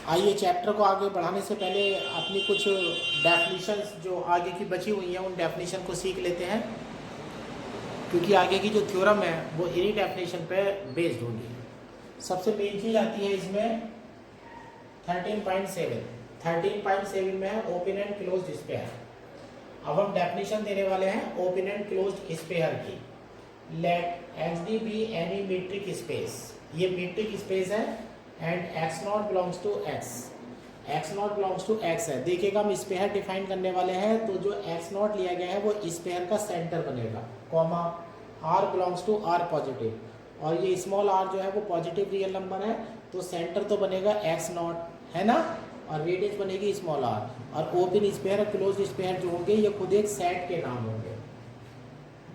आइए चैप्टर को आगे बढ़ाने से पहले अपनी कुछ डेफिनेशंस जो आगे की बची हुई हैं उन डेफिनेशन को सीख लेते हैं, क्योंकि आगे की जो थ्योरम है वो इन्हीं डेफिनेशन पे बेस्ड होगी। सबसे मेन चीज़ आती है इसमें 13.7 में है ओपन एंड क्लोज्ड स्पेयर। अब हम डेफिनेशन देने वाले हैं ओपन एंड क्लोज्ड स्पेयर की। Let X D be any metric space, ये मीट्रिक स्पेस है and X naught belongs to X, X naught belongs to X है। देखिएगा हम स्पेयर डिफाइन करने वाले हैं, तो जो एक्स नॉट लिया गया है वो स्पेयर का सेंटर बनेगा, comma R belongs to R positive, और ये स्मॉल आर जो है वो पॉजिटिव रियल नंबर है, तो सेंटर तो बनेगा एक्स नॉट, है ना, और रेडियस बनेगी स्मॉल आर। और ओपन स्पेयर और क्लोज स्पेयर जो होंगे ये खुद एक सेट के नाम होंगे।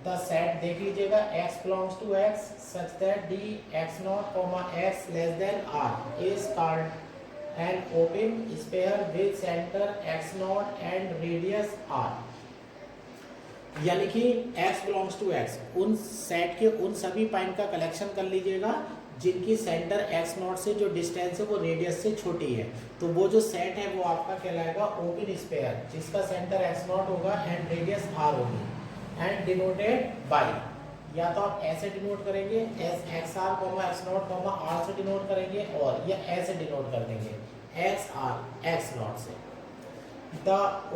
द सेट देख लीजिएगा x belongs to x such that d x naught comma x less than r is called an open sphere with center x naught and radius r। यानी कि x belongs to x, उन set के उन सभी point का collection कर लीजिएगा जिनकी सेंटर x नॉट से जो डिस्टेंस है वो रेडियस से छोटी है, तो वो जो सेट है वो आपका कहलाएगा ओपन स्पेयर, जिसका सेंटर x नॉट होगा एंड रेडियस r होगी, एंड डिनोटेड बाई, या तो आप ऐसे डिनोट करेंगे S X R comma x not comma R से डिनोट करेंगे, और या ऐसे डिनोट कर देंगे एक्स आर एक्स नॉट से। The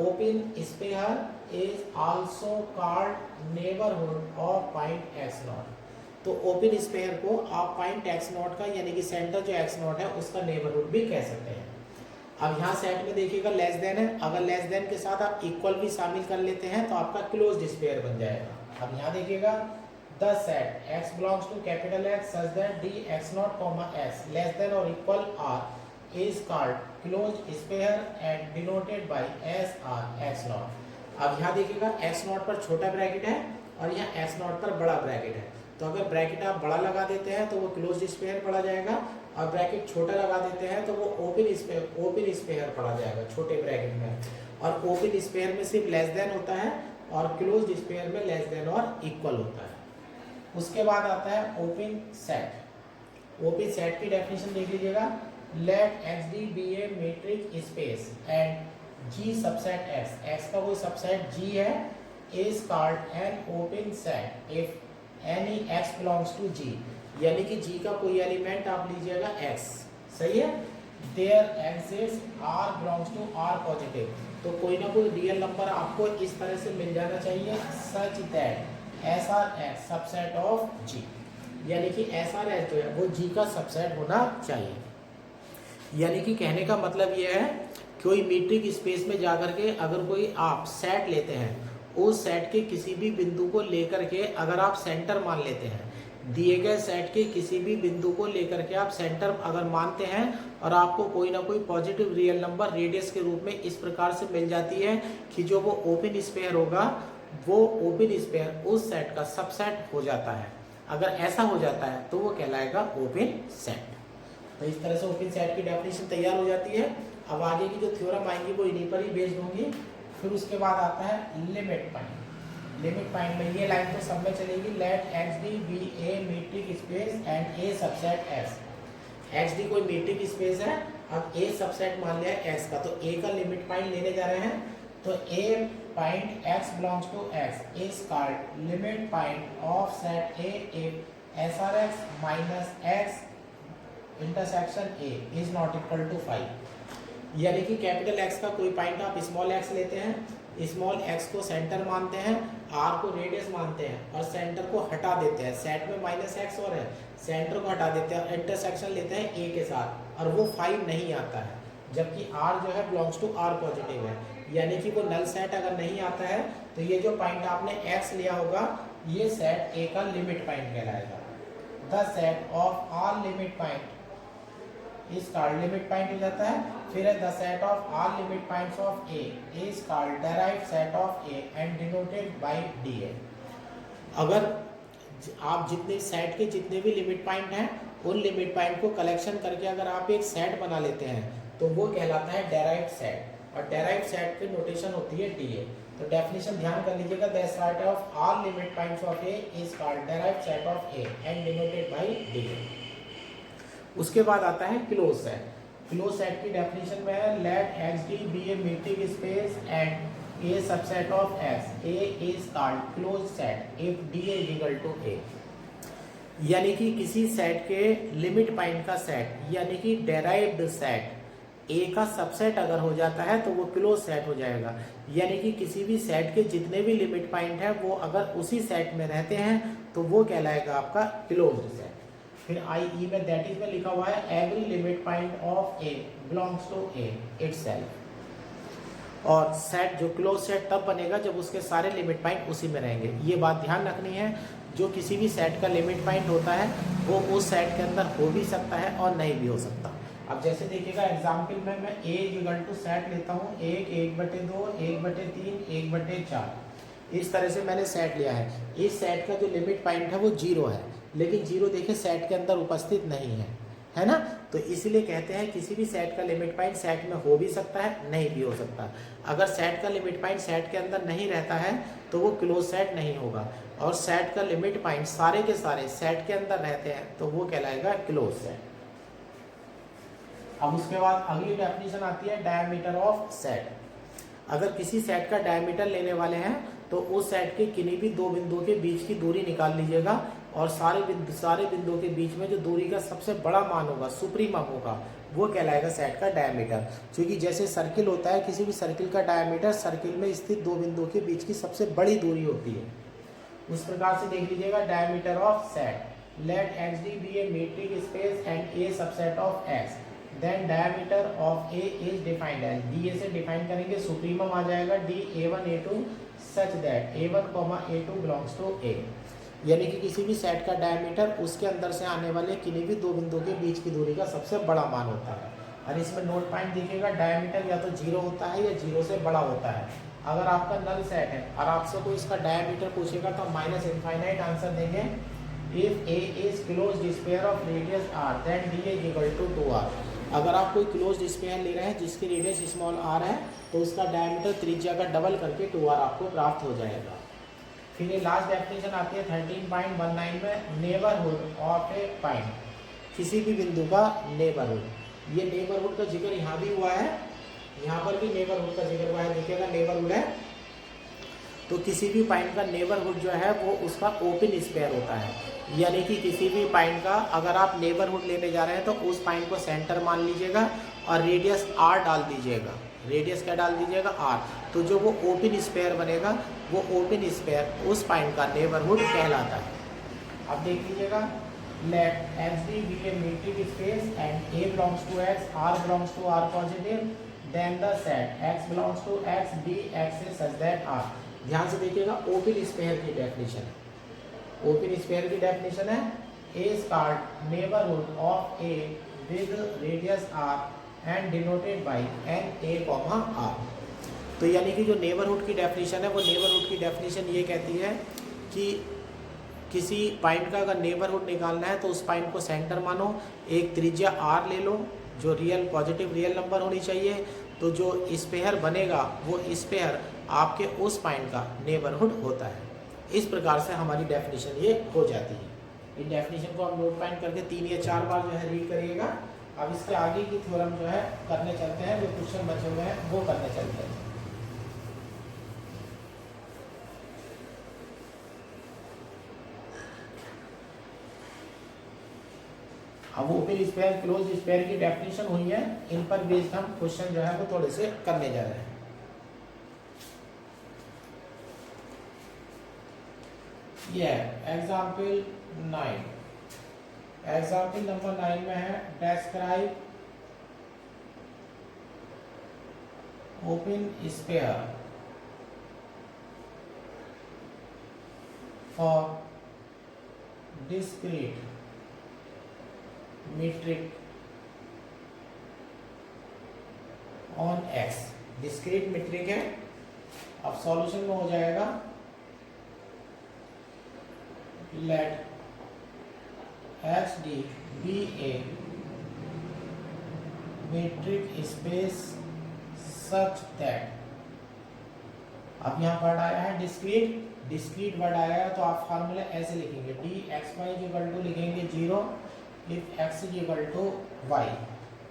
open sphere is also called neighbourhood of point X naught. तो ओपन स्पेयर को आप पॉइंट एक्स नॉट का यानी कि सेंटर जो एक्स नॉट है उसका नेबरहुड भी कह सकते हैं। अब यहाँ सेट में देखिएगा लेस देन है, अगर लेस देन के साथ आप इक्वल भी शामिल कर लेते हैं तो आपका क्लोज्ड स्पेयर बन जाएगा। अब यहाँ देखिएगा the set x belongs to capital X such that d x naught comma s less than or equal r is called closed sphere and denoted by s r x naught। अब यहाँ देखिएगा x not पर छोटा bracket है और यहाँ x not पर बड़ा ब्रैकेट है, तो अगर ब्रैकेट आप बड़ा लगा देते हैं तो वो क्लोज्ड स्पेयर पड़ा जाएगा, और ब्रैकेट छोटा लगा देते हैं तो वो ओपन स्पेयर पड़ा जाएगा छोटे ब्रैकेट में। और ओपन स्पेयर में सिर्फ लेस देन होता है और क्लोज्ड स्पेयर में लेस देन और इक्वल होता है। उसके बाद आता है ओपन सेट। ओपन सेट की डेफिनेशन देख लीजिएगा, let X D be a metric space and G subset X, X का कोई सबसेट जी है, is called an open set if any X belongs to G, यानी कि g का कोई एलिमेंट आप लीजिएगा x, सही है, there exist r belongs to r positive, तो कोई ना कोई रियल नंबर आपको इस तरह से मिल जाना चाहिए such that SRS subset of g, यानी कि SRS जो है वो g का सबसेट होना चाहिए। यानी कि कहने का मतलब ये है कोई मीट्रिक स्पेस में जाकर के अगर कोई आप सेट लेते हैं, उस सेट के किसी भी बिंदु को लेकर के अगर आप सेंटर मान लेते हैं, दिए गए सेट के किसी भी बिंदु को लेकर के आप सेंटर अगर मानते हैं और आपको कोई ना कोई पॉजिटिव रियल नंबर रेडियस के रूप में इस प्रकार से मिल जाती है कि जो वो ओपन स्पेयर होगा वो ओपन स्पेयर उस सेट का सबसेट हो जाता है। अगर ऐसा हो जाता है तो वो कहलाएगा ओपन सेट। तो इस तरह से ओपन सेट की डेफिनेशन तैयार हो जाती है। अब आगे की जो थ्योरम आएंगी वो इन्हीं पर ही बेस्ड होंगी। फिर उसके बाद आता है लिमिट पॉइंट। लिमिट पॉइंट में ये लाइन तो सब में चलेगी, let X D be a metric space and a subset S. X D कोई मीट्रिक स्पेस है, अब ए सबसेट मान लिया एक्स का, तो ए का लिमिट पॉइंट लेने जा रहे हैं, तो a point X belongs to X is called limit point of set A if S R X minus X intersection A is not equal to 5। यानी कि कैपिटल एक्स का कोई पॉइंट आप स्मॉल एक्स लेते हैं, स्मॉल एक्स को centre मानते हैं, आर को रेडियस मानते हैं और सेंटर को हटा देते हैं, सेट में माइनस एक्स और है, सेंटर को हटा देते हैं, इंटरसेक्शन लेते हैं ए के साथ और वो 5 नहीं आता है, जबकि आर जो है बिलोंग्स टू आर पॉजिटिव है, यानी कि वो नल सेट अगर नहीं आता है तो ये जो पॉइंट आपने एक्स लिया होगा ये सेट ए का लिमिट पॉइंट कहलाएगा। The set of R limit point is called limit point हो जाता है। फिर है the set of all limit points of A is called derived set of A and denoted by D. अगर आप जितने सेट के जितने भी लिमिट पॉइंट हैं उन लिमिट पॉइंट को कलेक्शन करके अगर आप एक सेट बना लेते हैं तो वो कहलाता है डेराइव्ड सेट, और डेराइव्ड सेट की नोटेशन होती है डी। तो डेफिनेशन ध्यान कर लीजिएगा, the set of all limit points of A is called derived set of A and denoted by D. उसके बाद आता है क्लोज सेट। क्लोज सेट की डेफिनेशन में है let X D be a metric space and a subset of X A is called close set if D is equal to ए। यानी कि किसी सेट के लिमिट पॉइंट का सेट यानी कि डेराइव्ड सेट ए का सबसेट अगर हो जाता है तो वो क्लोज सेट हो जाएगा। यानी कि किसी भी सेट के जितने भी लिमिट पॉइंट है वो अगर उसी सेट में रहते हैं तो वो कहलाएगा आपका क्लोज्ड सेट। फिर आई में दैट इज में लिखा हुआ है every limit point of A belongs to A itself. और सेट जो क्लोज सेट तब बनेगा जब उसके सारे लिमिट पॉइंट उसी में रहेंगे। ये बात ध्यान रखनी है, जो किसी भी सेट का लिमिट पॉइंट होता है वो उस सेट के अंदर हो भी सकता है और नहीं भी हो सकता। अब जैसे देखिएगा एग्जाम्पल में मैं ए इक्वल टू सेट लेता हूँ 1, 1/2, 1/3, 1/4। इस तरह से मैंने सेट लिया है। इस सेट का जो लिमिट पॉइंट है वो 0 है, लेकिन 0 देखिए सेट के अंदर उपस्थित नहीं है ना। तो इसीलिए कहते हैं किसी भी सेट का लिमिट पॉइंट सेट में हो भी सकता है, नहीं भी हो सकता। अगर सेट का लिमिट पॉइंट सेट के अंदर नहीं रहता है तो वो क्लोज सेट नहीं होगा, और सेट का लिमिट पॉइंट सारे के सारे सेट के अंदर रहते हैं तो वो कहलाएगा क्लोज सेट। अब उसके बाद अगली डेफिनेशन आती है डायमीटर ऑफ सेट। अगर किसी सेट का डायमीटर लेने वाले हैं तो उस सेट के किन्हीं भी दो बिंदुओं के बीच की दूरी निकाल लीजिएगा, और सारे बिंदुओं के बीच में जो दूरी का सबसे बड़ा मान होगा, सुप्रीमम होगा, वो कहलाएगा सेट का डायमीटर। क्योंकि जैसे सर्किल होता है, किसी भी सर्किल का डायमीटर सर्किल में स्थित दो बिंदुओं के बीच की सबसे बड़ी दूरी होती है। उस प्रकार से देख लीजिएगा diameter of set let X D be a metric space and a subset of X then diameter of A is defined as D. A से डिफाइन करेंगे, सुप्रीमम आ जाएगा D a1 a2 such that a1, a2 belongs to a। यानी कि किसी भी set का diameter उसके अंदर से आने वाले किन्हीं भी दो बिंदुओं के बीच की दूरी का सबसे बड़ा मान होता है। और इसमें नोट पॉइंट देखिएगा, डायमीटर या तो 0 होता है या 0 से बड़ा होता है। अगर आपका नल सेट है और आपसे कोई इसका डायमीटर पूछेगा तो माइनस इनफाइनाइट आंसर देंगे। If A is closed sphere of radius r then d is equal to 2r। अगर आप कोई क्लोज्ड स्फीयर ले रहे हैं जिसकी रेडियस स्मॉल r है तो उसका डायमीटर त्रिज्या का डबल करके 2r आपको प्राप्त हो जाएगा। फिर ये लास्ट डेफिनेशन आती है 13.19 में नेबरहुड ऑफ ए पॉइंट, किसी भी बिंदु का नेबरहुड। ये नेबरहुड का जिक्र यहाँ भी हुआ है, यहाँ पर भी नेबरहुड का जिक्र हुआ है। देखिएगा नेबरहुड है तो किसी भी पॉइंट का नेबरहुड जो है वो उसका ओपन स्फीयर होता है। यानी कि किसी भी पॉइंट का अगर आप नेबरहुड लेने जा रहे हैं तो उस पॉइंट को सेंटर मान लीजिएगा और रेडियस r डाल दीजिएगा। रेडियस क्या डाल दीजिएगा? r। तो जो वो ओपन स्फीयर बनेगा वो ओपन स्फीयर उस पॉइंट का नेबरहुड कहलाता है। अब देख लीजिएगा let X D be a metric space and a belongs to x, r belongs to r positive, then the set x belongs to x, b x is such that r। ध्यान से देखिएगा open sphere की definition. Open sphere की definition है A is called neighborhood of A with radius r and denoted by n a, r। तो यानी कि जो नेबरहुड की डेफिनेशन है वो नेबरहुड की डेफिनेशन ये कहती है कि किसी पॉइंट का अगर नेबरहुड निकालना है तो उस पॉइंट को सेंटर मानो, एक त्रिज्या r ले लो जो रियल पॉजिटिव रियल नंबर होनी चाहिए। तो जो स्फीयर बनेगा वो स्फीयर आपके उस पॉइंट का नेबरहुड होता है। इस प्रकार से हमारी डेफिनेशन ये हो जाती है। इन डेफिनेशन को हम नोट पॉइंट करके 3 या 4 बार जो है रीड करिएगा। अब इसके आगे की थ्योरम जो है करने चलते हैं, जो क्वेश्चन बचे हुए हैं वो करने चलते हैं। अब ओपन स्फीयर क्लोज स्फीयर की डेफिनेशन हुई है, इन पर बेस्ड हम क्वेश्चन जो है वो थोड़े से करने जा रहे हैं। ये एग्जाम्पल 9। एग्जाम्पल नंबर 9 में है describe open sphere for discrete metric on X. Discrete metric है। अब सॉल्यूशन में हो जाएगा let X D be a metric space such that. अब यहाँ वर्ड आया है डिस्क्रीट, डिस्क्रीट वर्ड आया है तो आप फार्मूला ऐसे लिखेंगे D X Y equal to लिखेंगे 0 if x is equal to y।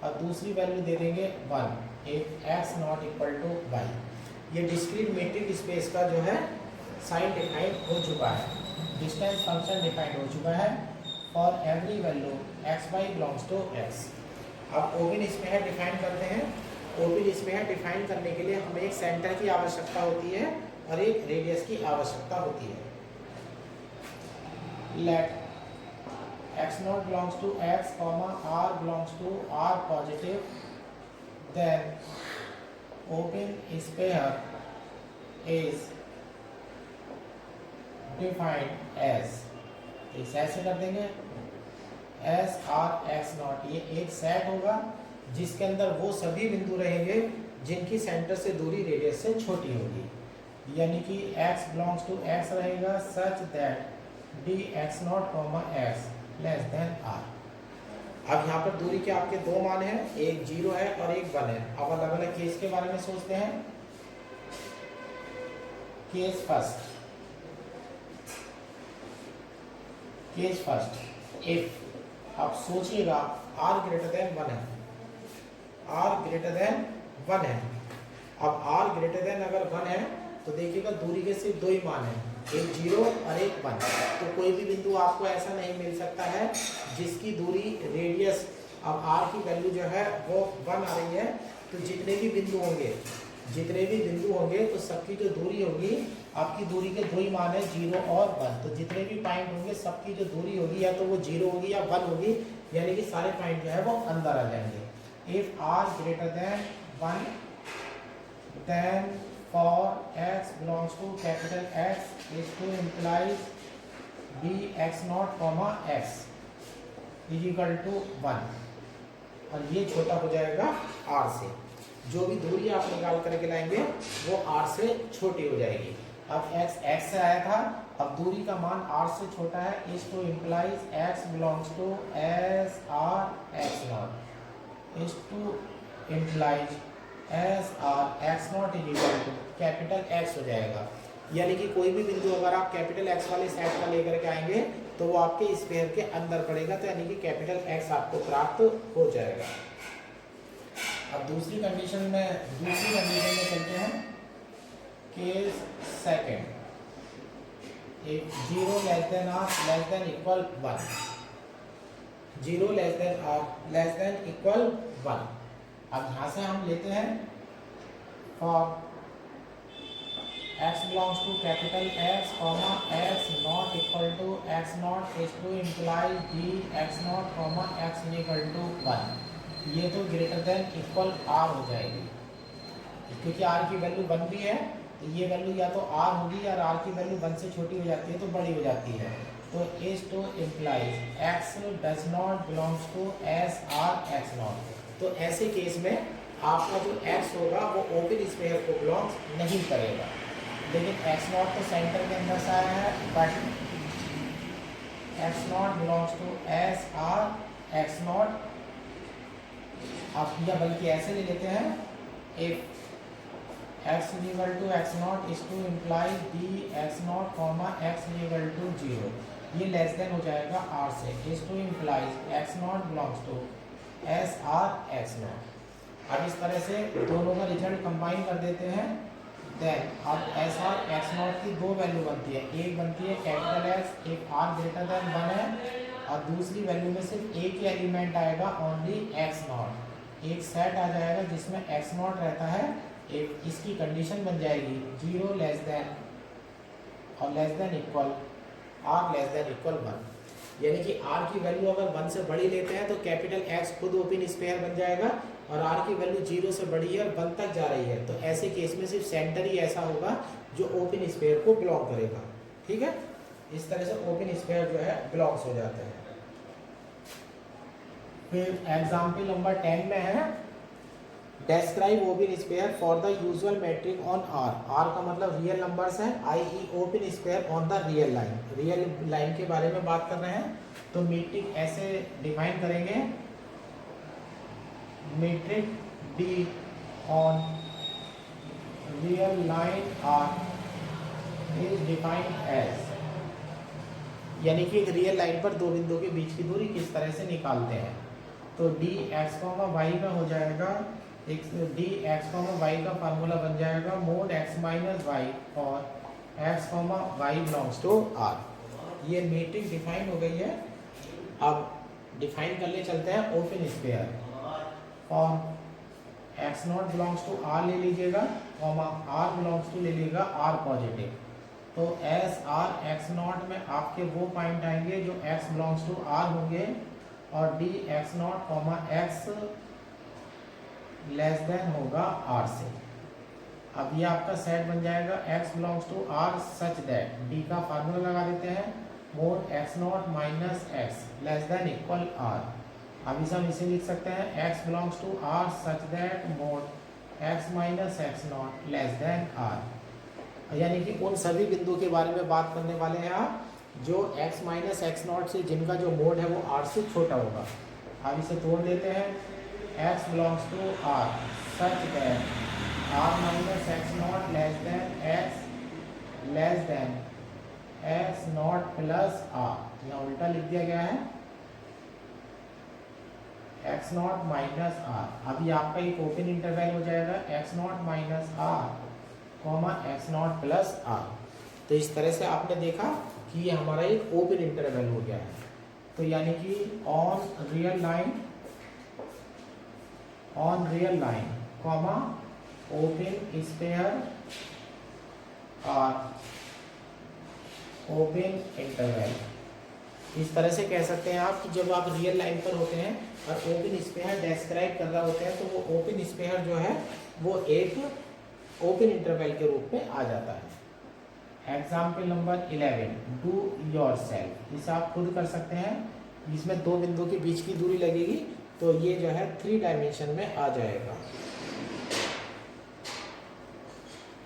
और दूसरी वैल्यू दे देंगे 1 if x not equal to y। ये डिस्क्रीट मीट्रिक स्पेस का जो है साइन डिफाइन हो चुका है, डिस्टेंस फंक्शन डिफाइन हो चुका है for every value X Y belongs to X. अब ओपन स्पेयर डिफाइन करते हैं। ओपन स्पेयर डिफाइन करने के लिए हमें एक सेंटर की आवश्यकता होती है और एक रेडियस की आवश्यकता होती है। Let x naught belongs to x, r belongs to r positive, then open sphere is defined as, इस ऐसे कर देंगे एस आर एक्स नॉट। ये एक सेट होगा जिसके अंदर वो सभी बिंदु रहेंगे जिनकी सेंटर से दूरी रेडियस से छोटी होगी, यानी कि x बिलोंग्स टू x रहेगा such that D x not comma X less than are. अब यहाँ पर दूरी के आपके दो मान हैं, एक 0 है और एक 1 है। अब अलग अलग केस के बारे में सोचते हैं। Case first, case first if, आप सोचिएगा r ग्रेटर देन 1 है, r ग्रेटर देन 1 है। अब r ग्रेटर देन अगर 1 है तो देखिएगा दूरी के सिर्फ दो ही मान है, एक 0 और एक 1। तो कोई भी बिंदु आपको ऐसा नहीं मिल सकता है जिसकी दूरी रेडियस, अब r की वैल्यू जो है वो 1 आ रही है, तो जितने भी बिंदु होंगे तो सबकी जो दूरी होगी, आपकी दूरी के दो ही मान है 0 और 1, तो जितने भी पॉइंट होंगे सबकी जो दूरी होगी या तो वो 0 होगी या 1 होगी, यानी कि सारे पॉइंट जो है वो अंदर आ जाएंगे। If r greater than 1 then for x belongs to capital X is to implies dx naught comma x is equal to 1, और ये छोटा हो जाएगा r से। जो भी दूरी आप निकाल करके लाएंगे वो r से छोटी हो जाएगी। अब x से आया था, अब दूरी का मान r से छोटा है, is to implies x belongs to S R X naught is to implies S R X naught is equal to capital X हो जाएगा। यानी कि कोई भी बिंदु अगर आप कैपिटल X वाले सेट का लेकर के आएंगे तो वो आपके स्फीयर के अंदर पड़ेगा, तो यानी कि कैपिटल X आपको प्राप्त हो जाएगा। अब दूसरी कंडीशन में चलते हैं। केस सेकंड, एक 0 less than r less than equal 1, 0 less than r less than equal 1। अब यहाँ से हम लेते हैं for x belongs to capital X comma x not equal to x naught is to imply D x not comma x equal to 1। ये तो greater than equal r हो जाएगी, क्योंकि r की वैल्यू 1 भी है, तो ये वैल्यू या तो r होगी या r की वैल्यू 1 से छोटी हो जाती है तो बड़ी हो जाती है। तो is to implies x does not belongs to S R X naught. तो ऐसे केस में आपका जो x होगा वो ओपन स्फीयर को बिलोंग्स नहीं करेगा, लेकिन x नॉट तो सेंटर के अंदर से आया है, but x naught belongs to S R X naught. आप या बल्कि ऐसे ले लेते हैं, if x equal to X naught is to imply D x not comma X equal to 0, ये लेस देन हो जाएगा r से, is to implies X naught belongs to S R X naught. अब इस तरह से दोनों का रिजल्ट कंबाइन कर देते हैं। देन अब एस आर एक्स नॉट की दो वैल्यू बनती है, एक बनती है कैपिटल X, एक r ग्रेटर देन 1 है, और दूसरी वैल्यू में सिर्फ एक ही एलिमेंट आएगा, ओनली एक्स नॉट। एक सेट आ जाएगा जिसमें एक्स नॉट रहता है, एक इसकी कंडीशन बन जाएगी 0 लेस देन और less than equal r less than equal 1। यानी कि r की वैल्यू अगर 1 से बड़ी लेते हैं तो कैपिटल X खुद ओपन स्फीयर बन जाएगा, और r की वैल्यू 0 से बड़ी है और 1 तक जा रही है, तो ऐसे केस में सिर्फ सेंटर ही ऐसा होगा जो ओपन स्फीयर को बिलोंग करेगा। ठीक है, इस तरह से ओपन स्फीयर जो है बिलोंग्स हो जाते हैं। फिर एग्जाम्पल नंबर 10 में है, describe open sphere for the usual metric on R। R का मतलब रियल नंबर्स है, i.e. Open sphere on the real line. Real line के बारे में बात कर रहे हैं, तो मीट्रिक ऐसे डिफाइन करेंगे, metric D on real line R is defined as, यानी कि एक रियल लाइन पर दो बिंदुओं के बीच की दूरी किस तरह से निकालते हैं। तो डी एक्स कॉमा वाई का हो जाएगा, एक डी एक्स कॉमा वाई का फार्मूला बन जाएगा मोड एक्स माइनस वाई और X comma Y belongs to R. ये मैट्रिक्स डिफाइन हो गई है। अब डिफाइन करने चलते हैं ओपन स्फीयर। और X naught belongs to R ले लीजिएगा, कॉमा आर बिलोंग्स टू ले लीजिएगा आर पॉजिटिव। तो एस आर एक्स नॉट में आपके वो पॉइंट आएंगे जो एक्स बिलोंग्स टू आर होंगे, और D x not comma X less than होगा आर से। अब ये आपका सेट बन जाएगा X belongs to R such that, D का फार्मूला लगा देते हैं mod X naught minus X less than equal R. अब इसे हम इसे लिख सकते हैं X belongs to R such that mod X minus x naught less than R. यानी कि उन सभी बिंदु के बारे में बात करने वाले हैं आप जो x माइनस एक्स नॉट से जिनका जो मोड है वो r से छोटा होगा। अब इसे तोड़ देते हैं x belongs to r such that r minus x naught less than x less than x naught plus r। यहाँ उल्टा लिख दिया गया है x नॉट माइनस r। अभी आपका एक ओपन इंटरवल हो जाएगा x naught minus r comma x naught plus r. तो इस तरह से आपने देखा कि ये हमारा एक ओपन इंटरवल हो गया है। तो यानी कि on real line comma open sphere और ओपन इंटरवल, इस तरह से कह सकते हैं आप कि जब आप रियल लाइन पर होते हैं और ओपन स्फीयर डिस्क्राइब कर रहा होते हैं तो वो ओपन स्फीयर जो है वो एक ओपन इंटरवल के रूप में आ जाता है। Example number 11 do your self, इसे आप खुद कर सकते हैं। इसमें दो बिंदु के बीच की दूरी लगेगी तो ये जो है 3 डायमेंशन में आ जाएगा।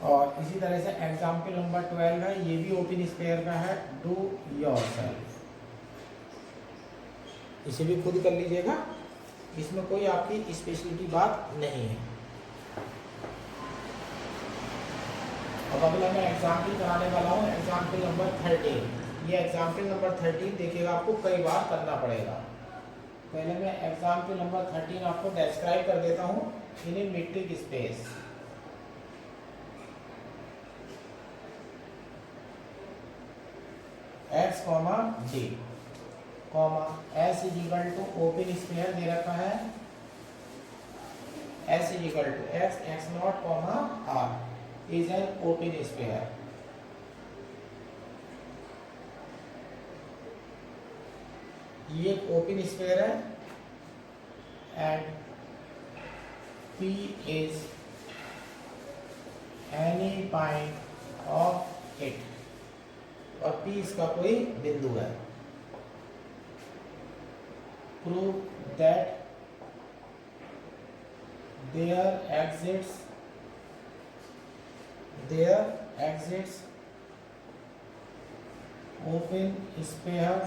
और इसी तरह से एग्जाम्पल नंबर 12 है, ये भी ओपन स्फीयर का है, डू योर सेल्फ, इसे भी खुद कर लीजिएगा, इसमें कोई आपकी स्पेशलिटी बात नहीं है। अब अगला मैं एग्जाम्पल कराने वाला हूँ, एग्जाम्पल नंबर 13। ये एग्जाम्पल नंबर 13 देखिएगा आपको कई बार करना पड़ेगा। पहले मैं एग्जाम्पल नंबर 13 आपको डिस्क्राइब कर देता हूँ in a metric space. X comma D comma S is equal to open sphere दे रखा है, S is equal to X X not comma R is an open sphere। ये एक ओपन स्फीयर है and P is any point of it, और P इसका कोई बिंदु है। Prove that there exists open sphere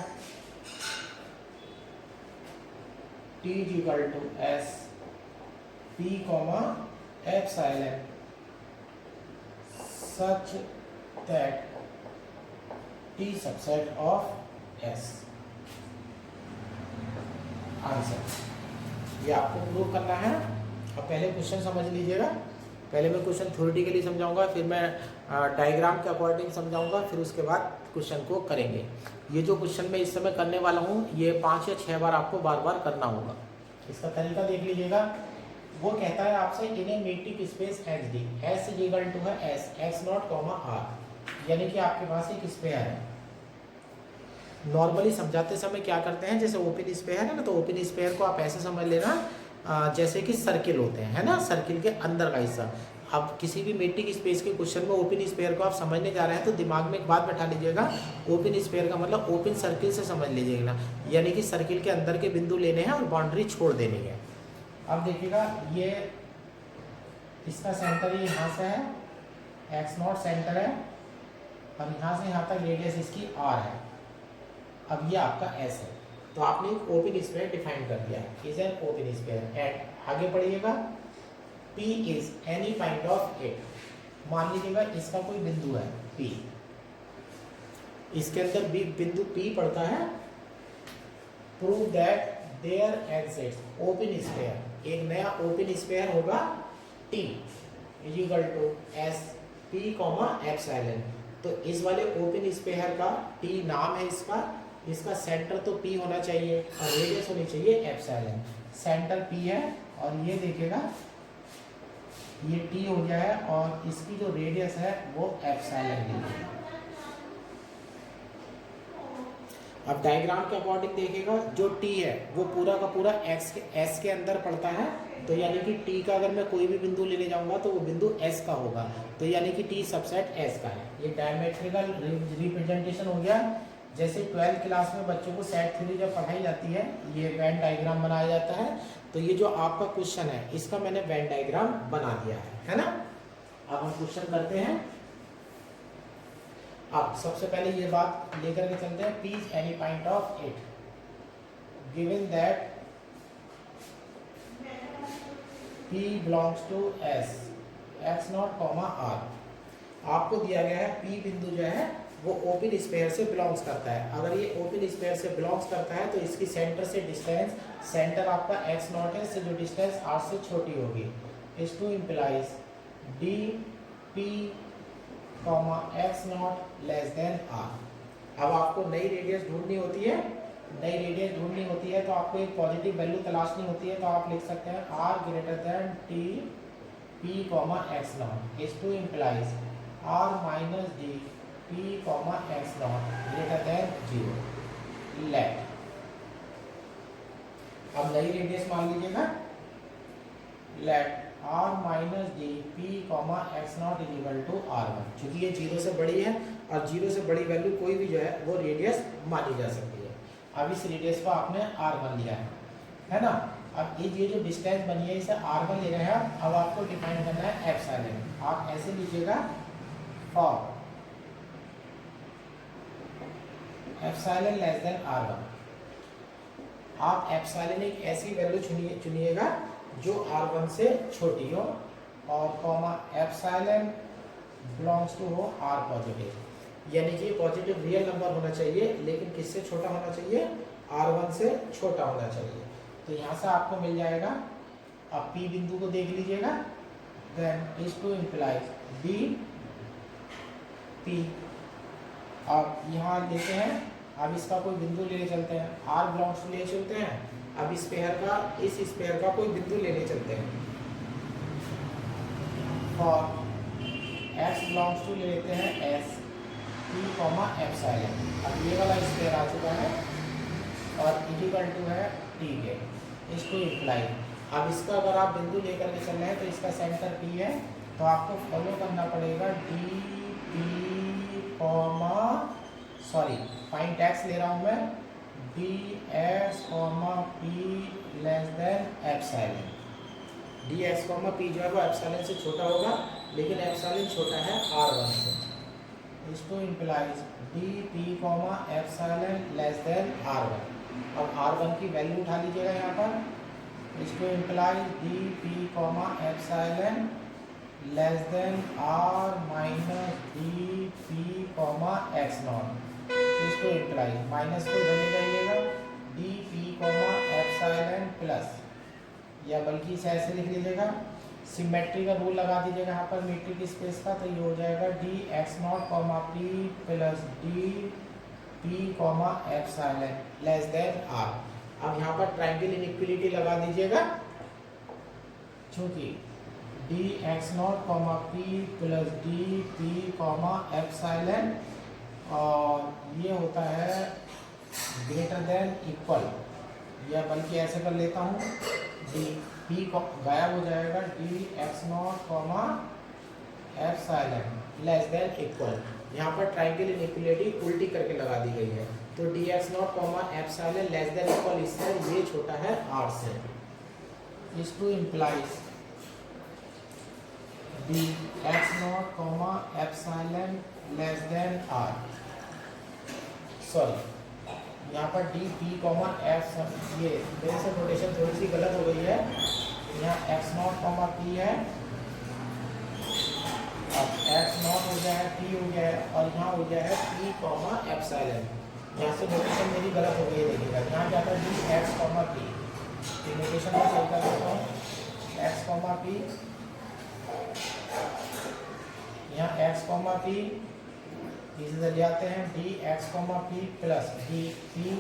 T is equal to S P comma epsilon such that T subset of S। Answer ये आपको prove करना है। अब पहले क्वेश्चन समझ लीजिएगा। पहले मैं क्वेश्चन थ्योरेटिकली समझाऊंगा, फिर मैं डायग्राम के अकॉर्डिंग समझाऊंगा, फिर उसके बाद क्वेश्चन को करेंगे। ये जो क्वेश्चन मैं इस समय करने वाला हूँ ये 5 या 6 बार आपको बार बार करना होगा। इसका तरीका देख लीजिएगा। वो कहता है आपसे in a metric space X D, S is equal to है S X not comma R, यानी कि आपके पास एक स्फीयर है। नॉर्मली समझाते समय क्या करते हैं, जैसे ओपन स्फीयर है ना, तो ओपन स्फीयर को आप ऐसे समझ लेना जैसे कि सर्किल होते हैं, है ना, सर्किल के अंदर का हिस्सा। अब किसी भी मीट्रिक स्पेस के क्वेश्चन में ओपन स्फीयर को आप समझने जा रहे हैं तो दिमाग में एक बात बैठा लीजिएगा, ओपन स्फीयर का मतलब ओपन सर्किल से समझ लीजिएगा, यानी कि सर्किल के अंदर के बिंदु लेने हैं और बाउंड्री छोड़ देनी है। अब देखिएगा ये इसका सेंटर ये यहाँ से है, एक्स नॉट सेंटर है, और यहाँ से यहाँ तक रेडियस इसकी आर है। अब ये आपका एस है, तो आपने एक ओपन स्फीयर डिफाइन कर दिया है, is an open sphere. And आगे पढ़िएगा, P is any point of it, मान लीजिएगा इसका कोई बिंदु है P, इसके अंदर भी बिंदु P पड़ता है। Prove that there exists open sphere, एक नया ओपन स्पेयर होगा t is equal to s p comma epsilon. तो इस वाले ओपन स्पेयर का टी नाम है इसका सेंटर तो पी होना चाहिए और रेडियस होनी चाहिए एप्सिलॉन। सेंटर पी है और ये देखेगा ये टी हो गया है और इसकी जो रेडियस है वो एप्सिलॉन है। अब डायग्राम के अकॉर्डिंग देखेगा जो टी है वो पूरा का पूरा एस के अंदर पड़ता है, तो यानी कि टी का अगर मैं कोई भी बिंदु लेने जाऊंगा तो वो बिंदु एस का होगा, तो यानी कि टी सबसेट एस का है। ये डायमेट्रिकल रिप्रेजेंटेशन हो गया। जैसे 12th क्लास में बच्चों को सेट थ्योरी जब पढ़ाई जाती है ये वेन डायग्राम बनाया जाता है, तो ये जो आपका क्वेश्चन है इसका मैंने वेन डायग्राम बना दिया है ना। अब हम क्वेश्चन करते हैं। अब सबसे पहले ये बात लेकर के चलते हैं, P is any point of it given that P belongs to S x not comma R। आपको दिया गया है P बिंदु जो है वो ओपन स्फीयर से बिलोंग्स करता है। अगर ये ओपन स्फीयर से बिलोंग्स करता है तो इसकी सेंटर से डिस्टेंस, सेंटर आपका x नॉट है, से जो डिस्टेंस R से छोटी होगी, इस टू implies d p comma x naught less than are. अब आपको नई रेडियस ढूंढनी होती है, तो आपको एक पॉजिटिव वैल्यू तलाशनी होती है, तो आप लिख सकते हैं r greater than t p comma x naught is to implies r minus d p comma x naught greater than 0 let. अब नई रेडियस मान लीजिएगा, let r minus d p comma x naught is equal to r1। चूंकि ये 0 से बड़ी है और 0 से बड़ी वैल्यू कोई भी जो है वो रेडियस मानी जा सकती है। अब इस रेडियस को आपने r1 लिया है ना। अब ये जो डिस्टेंस बनी है इसे r1 ले रहे हैं। अब आपको डिफाइन करना है एप्सिलॉन। आप ऐसे लीजिएगा for epsilon less then r1। आप एप्सिलॉन एक ऐसी वैल्यू चुनिएगा जो r1 से छोटी हो और कॉमा एप्सिलॉन बिलोंग्स टू हो r पॉजिटिव, यानी कि पॉजिटिव रियल नंबर होना चाहिए लेकिन किससे छोटा होना चाहिए, r1 से छोटा होना चाहिए। तो यहाँ से आपको मिल जाएगा। अब P बिंदु को देख लीजिएगा, then is to implies d p. अब यहाँ लेते हैं, अब इसका कोई बिंदु ले चलते हैं, r बिलोंग्स टू ले चलते हैं। अब इस स्पेयर का कोई बिंदु लेने चलते हैं, और x बिलोंग्स टू ले लेते हैं s p कॉमा एप्सिलॉन। अब ये वाला स्पेयर आ चुका है और इक्वल टू है t के, इस टू इम्प्लाई। अब इसका अगर आप बिंदु लेकर के चल रहे हैं तो इसका सेंटर p है, तो आपको फॉलो करना पड़ेगा D p comma point x ले रहा हूँ मैं, D x comma P less than epsilon. D x comma P जो है वो एप्सिलॉन से छोटा होगा, लेकिन एप्सिलॉन छोटा है r1 से। इस टू implies d p comma epsilon less then r1। अब r1 की वैल्यू उठा लीजिएगा यहाँ पर। इस टू implies d p comma epsilon less than r minus d p comma x not. इसको इम्प्लाई माइनस को इधर ले जाइएगा, D p comma epsilon plus, या बल्कि इसे ऐसे लिख लीजिएगा, सिमेट्री का रूल लगा दीजिएगा यहाँ पर मीट्रिक स्पेस का, तो ये हो जाएगा d x not comma p plus d p comma epsilon less than are. अब यहाँ पर ट्रायंगल इनइक्वालिटी लगा दीजिएगा, चूंकि d x not comma p plus d p comma epsilon और ये होता है ग्रेटर देन इक्वल, या बल्कि ऐसे कर लेता हूँ, डी पी गायब हो जाएगा, d x not comma epsilon less than equal. यहाँ पर ट्रायंगल इनइक्वालिटी उल्टी करके लगा दी गई है, तो D x not comma epsilon less than equal इससे ये छोटा है r से। इस टू implies D x not comma epsilon less than r। यहाँ पर डी पी कॉमा एफ, ये मेरे से नोटेशन थोड़ी सी गलत हो गई है, यहाँ एक्स नॉट कॉमा पी है, अब एक्स नॉट हो गया है, पी हो गया है, और यहाँ हो गया है पी कॉमा एप्सिलॉन। यहाँ से नोटेशन मेरी गलत हो गई है, देखिएगा यहाँ क्या था D x comma P, notation में सही कर देता हूँ, एक्स कॉमा पी, यहाँ एक्स कॉमा पी इसे चल जाते हैं D x comma p plus d p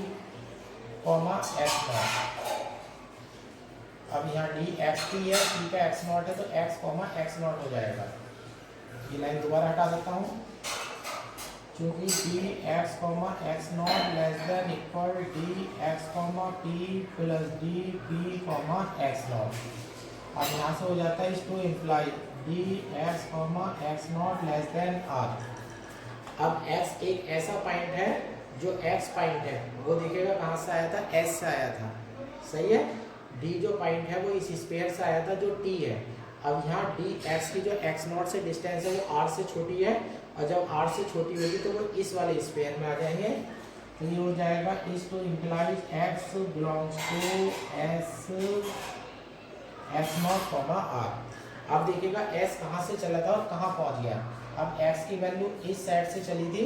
comma x naught. अब यहाँ डी एक्स पी है, पी का एक्स नॉट है, तो एक्स कॉमा एक्स नॉट हो जाएगा। ये लाइन दोबारा हटा देता हूँ, चूँकि d x comma x naught less than equal d x comma p plus d p comma x naught. अब यहाँ से हो जाता है इसको imply D x comma x naught less than are. अब x एक ऐसा पॉइंट है जो x पॉइंट है वो देखिएगा कहाँ से आया था, s से आया था, सही है। d जो पॉइंट है वो इस स्फीयर से आया था जो t है। अब यहाँ डी एक्स की जो x नॉट से डिस्टेंस है वो r से छोटी है, और जब r से छोटी होगी तो वो इस वाले स्फीयर में आ जाएंगे। तो ये हो जाएगा इस टू implies x belongs to s naught comma r। अब देखिएगा s कहाँ से चला था और कहाँ पहुँच गया। अब x की वैल्यू इस साइड से चली थी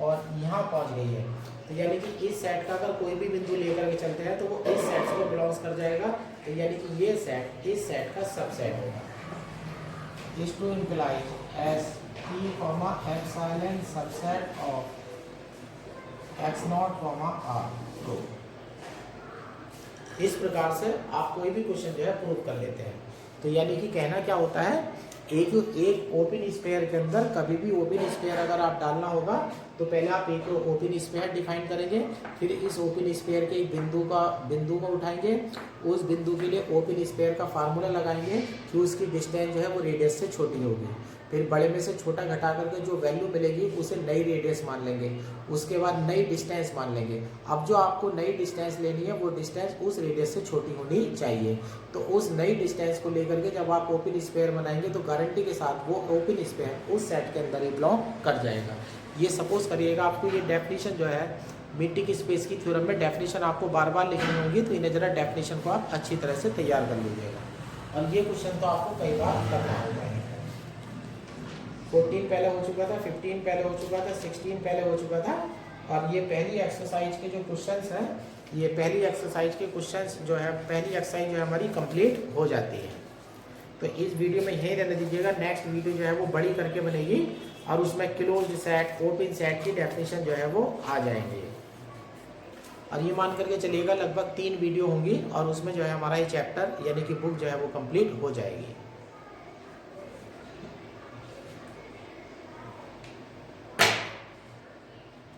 और यहाँ पहुँच गई है, तो यानी कि इस सेट का अगर कोई भी बिंदु लेकर के चलते हैं तो वो इस सेट को बिलोंग्स कर जाएगा, तो यानी कि ये सेट इस सेट का सबसेट होगा। इस टू implies s t comma epsilon subset of x not comma r. इस प्रकार से आप कोई भी क्वेश्चन जो है प्रूव कर लेते हैं। तो यानी कि कहना क्या होता है, एक ओपन स्फीयर के अंदर कभी भी ओपन स्फीयर अगर आप डालना होगा तो पहले आप एक ओपन स्फीयर डिफाइन करेंगे, फिर इस ओपन स्फीयर के बिंदु को उठाएंगे, उस बिंदु के लिए ओपन स्फीयर का फार्मूला लगाएंगे कि उसकी डिस्टेंस जो है वो रेडियस से छोटी होगी, फिर बड़े में से छोटा घटा करके जो वैल्यू मिलेगी उसे नई रेडियस मान लेंगे, उसके बाद नई डिस्टेंस मान लेंगे। अब जो आपको नई डिस्टेंस लेनी है वो डिस्टेंस उस रेडियस से छोटी होनी चाहिए। तो उस नई डिस्टेंस को लेकर के जब आप ओपन स्फीयर बनाएंगे तो गारंटी के साथ वो ओपन स्फीयर उस सेट के अंदर ही बिलोंग कर जाएगा। ये सपोज करिएगा आपको ये डेफिनेशन जो है मीट्रिक स्पेस की थ्योरम में डेफिनेशन आपको बार बार लिखनी होगी, तो इन्हें जरा डेफिनेशन को आप अच्छी तरह से तैयार कर लीजिएगा। और ये क्वेश्चन तो आपको कई बार करना होगा। 14 पहले हो चुका था, 15 पहले हो चुका था, 16 पहले हो चुका था, और ये पहली एक्सरसाइज के जो क्वेश्चंस हैं, ये पहली एक्सरसाइज के क्वेश्चंस जो है पहली एक्सरसाइज जो है हमारी कंप्लीट हो जाती है। तो इस वीडियो में यही रहने दीजिएगा, नेक्स्ट वीडियो जो है वो बड़ी करके बनेगी और उसमें क्लोज्ड सेट ओपन सेट की डेफिनेशन जो है वो आ जाएंगे। और ये मान करके चलिएगा लगभग 3 वीडियो होंगी और उसमें जो है हमारा ये चैप्टर यानी कि बुक जो है वो कंप्लीट हो जाएगी।